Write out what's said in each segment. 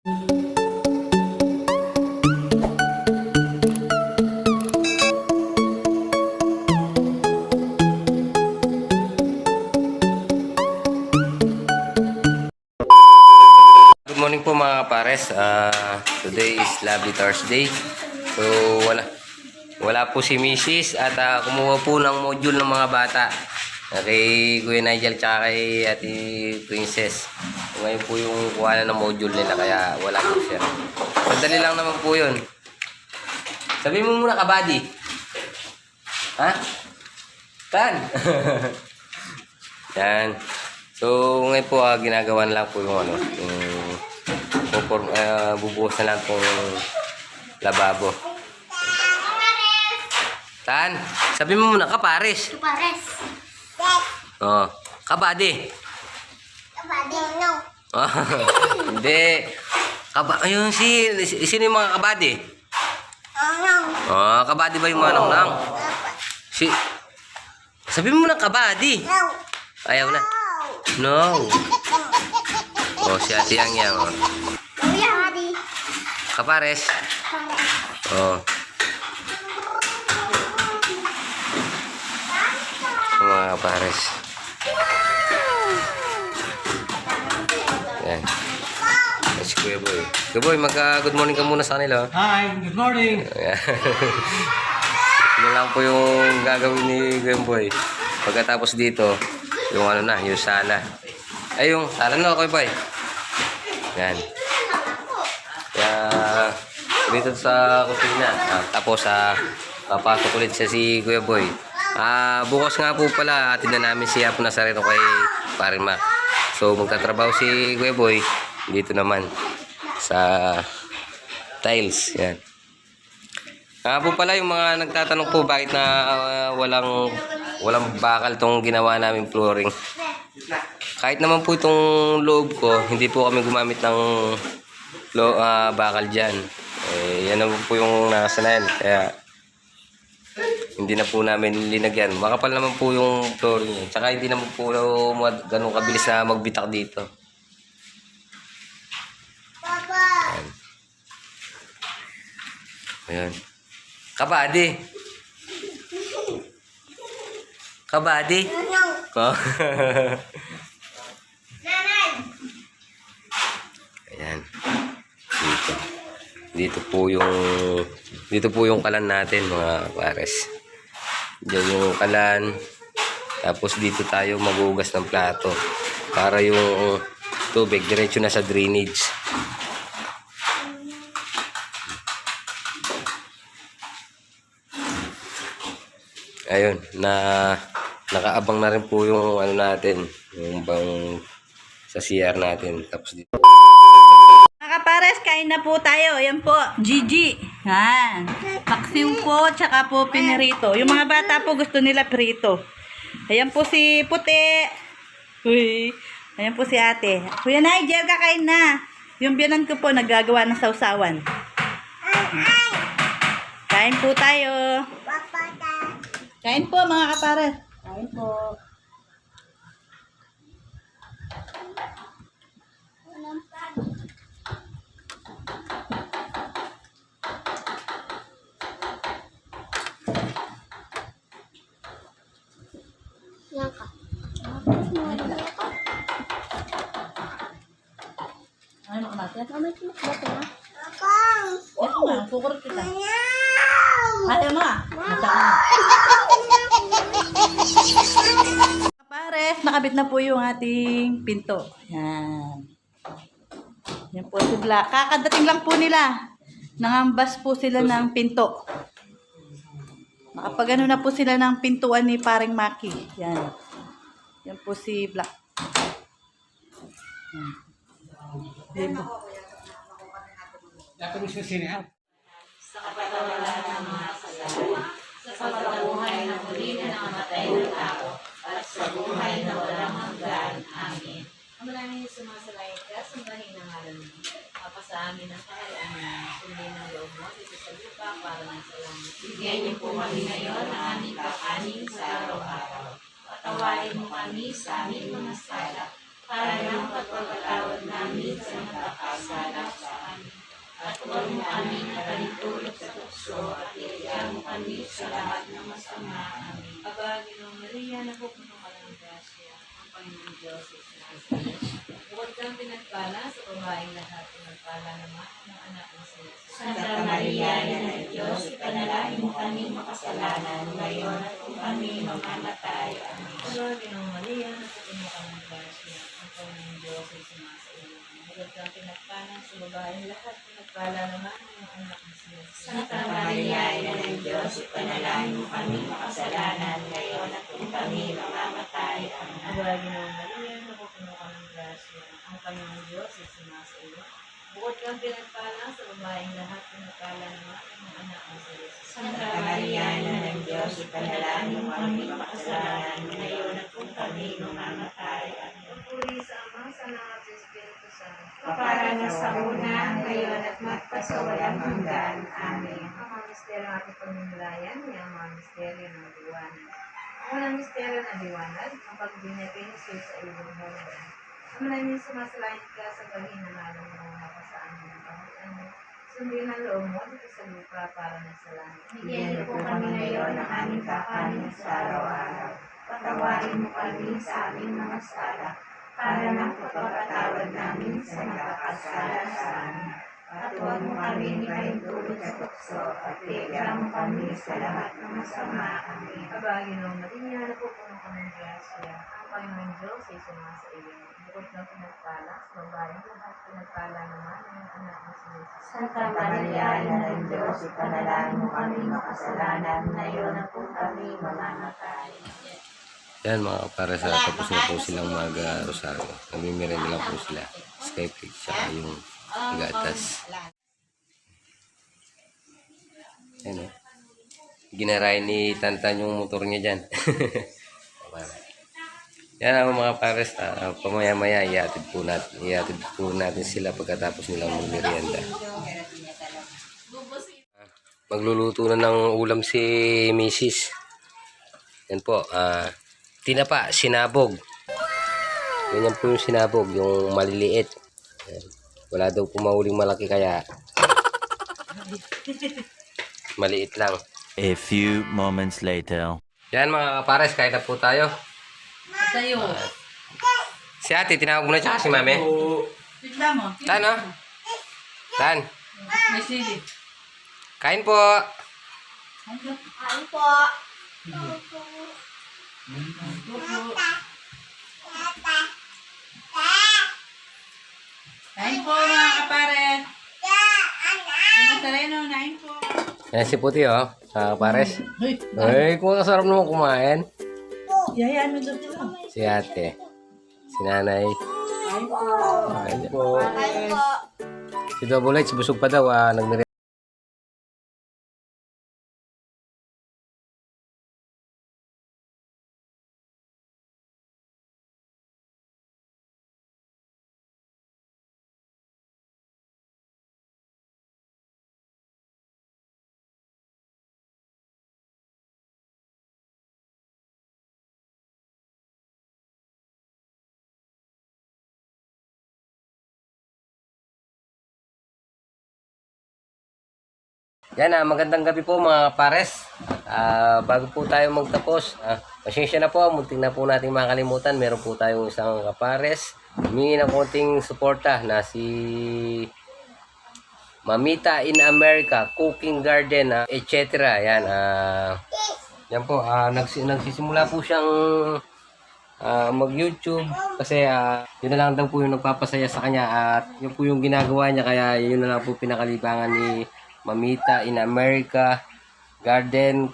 Good morning po mga kapares. Today is Lovely Thursday. So wala po si Mrs. at kumuha po ng module ng mga bata. Kay Kuya Nigel tsaka kay Ate Princess. So, ngayon po yung kuha ng module nila kaya wala po siya. Sandali lang naman po yun. Sabi mo muna kabady. Ha? Tan? Yan. So ngayon po ginagawan lang po yung bubuhos na lang pong lababo. Tan, sabi mo muna kapares. Kapares. Oh, kabady. Kabady, no. Hindi. Ayun sino yung mga kabady? No. Oh, kabady ba yung mga nang? Sabi mo muna kabady. No. Ayaw na. No. Oh, si Ate Yang. Oh. Kabady. Kapares. Oh. Mga kapares. Yan. Si Kuya Boy. Kuya Boy, good morning ka muna sa kanila. Hi, good morning. Ano lang po yung gagawin ni Kuya Boy. Pagkatapos dito, yung yung sala. Ay, yung sala na, Kuya Boy. Yan. Kaya, dito sa kusina. Tapos, papasok ulit siya si Kuya Boy. Bukas nga po pala, atin na namin si Apo Nazareno kay Paring Mac. So, magtatrabaho si Kuya Boy dito naman sa tiles. Yan. Po pala yung mga nagtatanong po bakit na walang bakal tong ginawa namin flooring. Kahit naman po itong loob ko, hindi po kami gumamit ng bakal dyan. Yan naman po yung nakasanayan. Kaya hindi na po namin linagyan. Makapal naman po yung flooring niya. Tsaka hindi naman po ganun kabilis na magbitak dito. Papa. Ayan. Kabady. Kabady. No. Oh. Nanay. Ayan. Dito po yung kalan natin mga pares. Diyan yung kalan. Tapos dito tayo maghugas ng plato para yung tubig diretso na sa drainage. Ayun, nakaabang na rin po yung natin, yung bang sa CR natin. Tapos dito. Mga kapares, kain na po tayo. Yan po, Gigi. Yan. Paksiw po, tsaka po pinirito. Yung mga bata po gusto nila prito. Ayan po si Puti. Uy. Ayan po si ate. Kuya Nigel, kakain na. Yung biyanan ko po, naggagawa ng sausawan. Kain po tayo. Papa. Kain po mga kapares. Kain po. Naka. Ano ka natin? Mama, tumak ba ito na? Papa. Ito nga, kukurot kita. No. Ayaw mo ah. Kapares, nakabit na po yung ating pinto. Yan. Yan po si Black. Kakadating lang po nila. Nangambas po sila ng pinto. Makapagano na po sila ng pintuan ni Paring Maki. Yan. Yan po si Black. Yan. Yan po. Sa kapatawaran ng mga kasalanan, sa pagkabuhay na muli na nangamatay ng tao, at sa buhay na walang hanggan. Amen. Ang maraming sumasalayan ka, sambahin ang ngalan mo. Mapasa amin ang kaharian mo, sundin ang loob mo dito sa lupa para ng salamat. Bigyan niyo po kami ngayon ang aming kakanin sa araw-araw. Patawarin mo kami sa aming mga sala, para ng pagpapatawad namin sa mga nagkakasala sa Huwag mo kami ipanitulog sa tukso at iligyan mo kami sa lahat ng masama. Amen. Aba, Ginoong Maria, napupuno ka ng grasya. Ang Panginoon Diyos ay sinasaya. Bukod kang pinagpala sa babaeng lahat, pinagpala naman ng anak ng Jesus. Santa Maria, Ina ng Diyos, ipanalangin mo kami makasalanan ngayon at kung kami mamamatay. Amen. Aba, Ginoong Maria, napupuno ka ng grasya. Ang Panginoon Diyos ay sinasaya. Bukod kang pinagpala sa babaeng lahat, pinagpala naman ng anak ng Jesus. Santa Maria, Ina ng Diyos, ipanalangin mo kami makasalanan ngayon at kung kami mamamatay. Amen. Aba, Ginoong Maria, napupuno ka ng grasya. Ang Panginoong Diyos ay sinasaya. Bukod kang pinagpala sa babaeng lahat, pinagpala naman ng anak ng Jesus. Santa Maria, Ina ng Diyos, ipanalangin mo kami makasalanan ngayon at kung kami mamamatay. Amen. Puri sa Ama, sa Anak at sa Espiritu Santo. Kapara na sa una, ngayon at magpasawalang hanggan. Amen. Ang mga misteryo ng ating pagmumulayan, ang mga misteryo ng liwanag. Ang unang misteryo ng liwanag, ang pagbinay kay Jesus sa ilog Jordan. Ang maraming sumasalain ka sa gawin na nalang mo mapasaan ng kahutan mo. Sundin ang loob mo dito sa lupa para na sa langit. Bigyan niyo po kami ngayon ng aming kakanin sa araw-araw. Patawarin mo kami sa aming mga sala para ng pagpapatawad namin sa nakakasala sa amin. At huwag mo kami ipanitulog sa tukso at bigyan mo kami sa lahat ng masama. Amen. Aba, Ginoong Maria, napupuno ka ng grasya. Ang Panginoon Diyos ay sumasa iyo. Bukod ng pinagpala, sa babaeng lahat, pinagpala naman ng anak ng Jesus. Santa Maria, Ina ng Diyos, ipanalangin mo kami makasalanan ngayon at kung kami mamamatay. Yan mga para sa tapos na po silang mag-rosaryo. Namimirin lang po sila. Skype cake tsaka yung gatas. Ayan o. Ginarayan ni Tantan yung motor niya dyan. Yan ang mga pares. Pamaya-maya iatid po natin sila pagkatapos nilang magmerienda. Magluluto na ng ulam si Mrs. Yan po. Tinapa, sinabog. Ganyan po yung sinabog, yung maliliit. Yan. Wala daw po mahuling malaki kaya maliit lang. A few moments later. Yan mga kapares, kahit na po tayo. Tayo. Si ate, tinawag mo na tsaka si mami. Tignan mo. Tan, oh. Tan, May sili. kain po. Ano po? Kain po mga kapares. Mga sareno, nain po. Yan si Puti, oh. Kapares. Uy, Ay, kung kasarap naman kumain. yayaan mo doon dito. Si ate. Si nanay. Kain po. Ano po? Si Double H, busog pa daw. Nagmerienda. Yan, magandang gabi po mga pares. Bago po tayo magtapos, pasensya na po, munting na po natin makalimutan. Meron po tayong isang kapares. Humingi ng konting suporta na si Mamita in America, Cooking Garden, etc. Yan, yan po, nagsisimula po siyang mag-YouTube kasi yun na lang daw po yung nagpapasaya sa kanya at yun po yung ginagawa niya, kaya yun na lang po pinakalibangan ni Mamita in America Garden,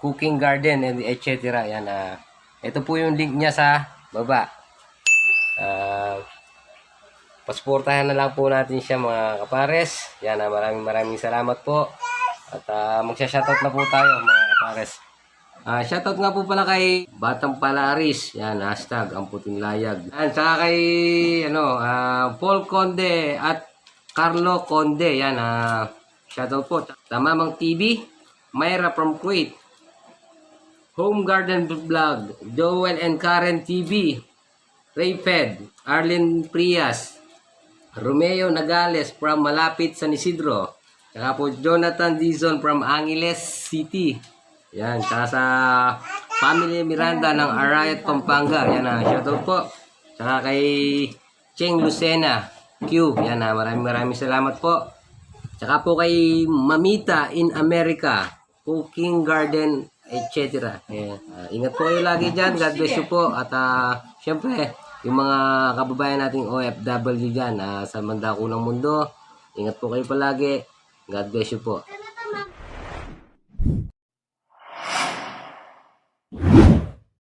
Cooking Garden, and etc. Yan, ito po yung link niya sa baba. Pasuportahan na lang po natin siya mga kapares. Yan, maraming salamat po. At magsha-shoutout na po tayo mga kapares. Shoutout nga po pala kay Batang Palaris. Yan, hashtag ang puting layag. Yan, saka kay Paul Conde at Carlo Conde. Yan, shoutout po. Tamamang TV, Myra from Kuwait, Home Garden Vlog, Joel and Karen TV, Rayfed, Arlene Prias, Romeo Nagales from Malapit, San Isidro. Tsaka po Jonathan Dizon from Angeles City. Yan, tsaka sa Family Miranda ng Arayat, Pampanga. Yan na, shoutout po. Tsaka kay Cheng Lucena Q. Yan na, maraming salamat po. Tsaka po kay Mamita in America, Cooking Garden, etc. Ayan. Ingat po kayo lagi dyan. God bless you po. At syempre, yung mga kababayan nating OFW dyan sa mandako ng mundo, ingat po kayo palagi. God bless you po.